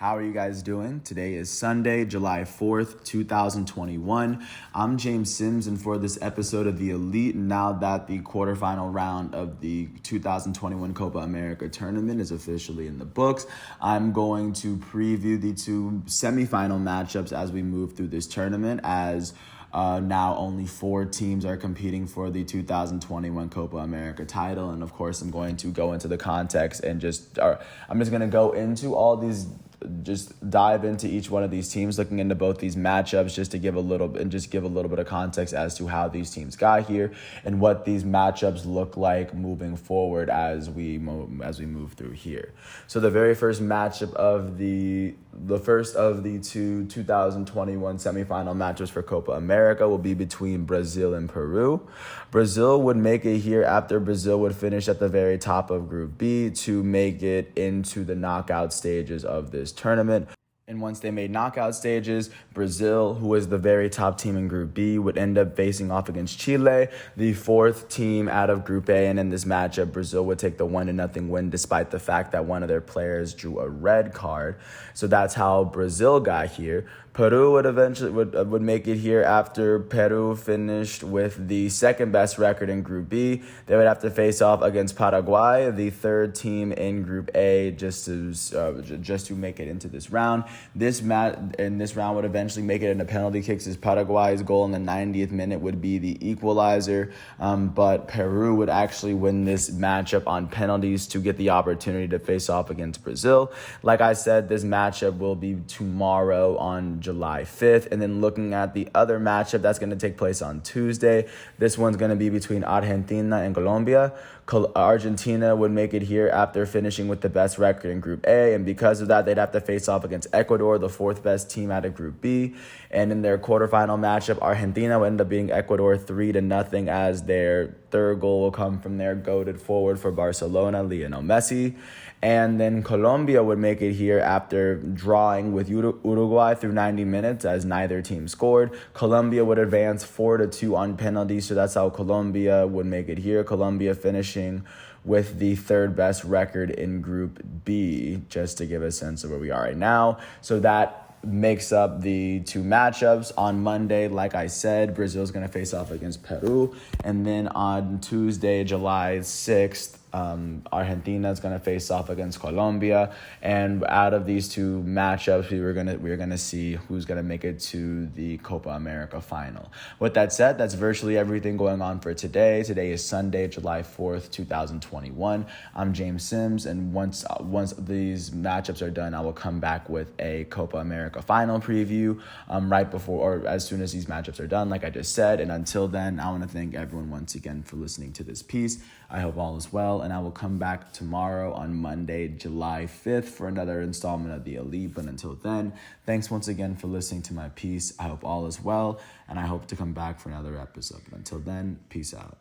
How are you guys doing? Today is Sunday, July 4th, 2021. I'm James Sims, and for this episode of The Elite, now that the quarterfinal round of the 2021 Copa América Tournament is officially in the books, I'm going to preview the two semifinal matchups as we move through this tournament, as now only 4 teams are competing for the 2021 Copa América title. And of course, I'm going to go into the context and I'm just going to go into all these, just dive into each one of these teams, looking into both these matchups, just to give a little bit of context as to how these teams got here and what these matchups look like moving forward as we move through here. So the very first matchup of the first of the two 2021 semifinal matchups for Copa America will be between Brazil and Peru. Brazil would make it here after Brazil would finish at the very top of Group B to make it into the knockout stages of this tournament. And once they made knockout stages, Brazil, who was the very top team in Group B, would end up facing off against Chile, the 4th team out of Group A. And in this matchup, Brazil would take the 1-0 win, despite the fact that one of their players drew a red card. So that's how Brazil got here. Peru would eventually would make it here after Peru finished with the second best record in Group B. They would have to face off against Paraguay, the 3rd team in Group A, just to make it into this round. This round would eventually make it into penalty kicks, as Paraguay's goal in the 90th minute would be the equalizer. But Peru would actually win this matchup on penalties to get the opportunity to face off against Brazil. Like I said, this matchup will be tomorrow on July 5th. And then looking at the other matchup that's going to take place on Tuesday, this one's going to be between Argentina and Colombia. Argentina would make it here after finishing with the best record in Group A, and because of that, they'd have to face off against Ecuador, the 4th best team out of Group B. And in their quarterfinal matchup, Argentina would end up being Ecuador 3-0, as their third goal will come from their goated forward for Barcelona, Lionel Messi. And then Colombia would make it here after drawing with Uruguay through 90 minutes, as neither team scored. Colombia would advance 4-2 on penalties, so that's how Colombia would make it here. Colombia finishing with the 3rd best record in Group B, just to give a sense of where we are right now. So that makes up the two matchups. On Monday, like I said, Brazil is going to face off against Peru. And then on Tuesday, July 6th, Argentina is going to face off against Colombia. And out of these two matchups, we're gonna see who's going to make it to the Copa America final. With that said, that's virtually everything going on for today. Today is Sunday, July 4th, 2021. I'm James Sims, and once these matchups are done, I will come back with a Copa America final preview right before or as soon as these matchups are done, like I just said. And until then, I want to thank everyone once again for listening to this piece. I hope all is well, and I will come back tomorrow on Monday, July 5th for another installment of The Elite. But until then, thanks once again for listening to my piece. I hope all is well, and I hope to come back for another episode. But until then, peace out.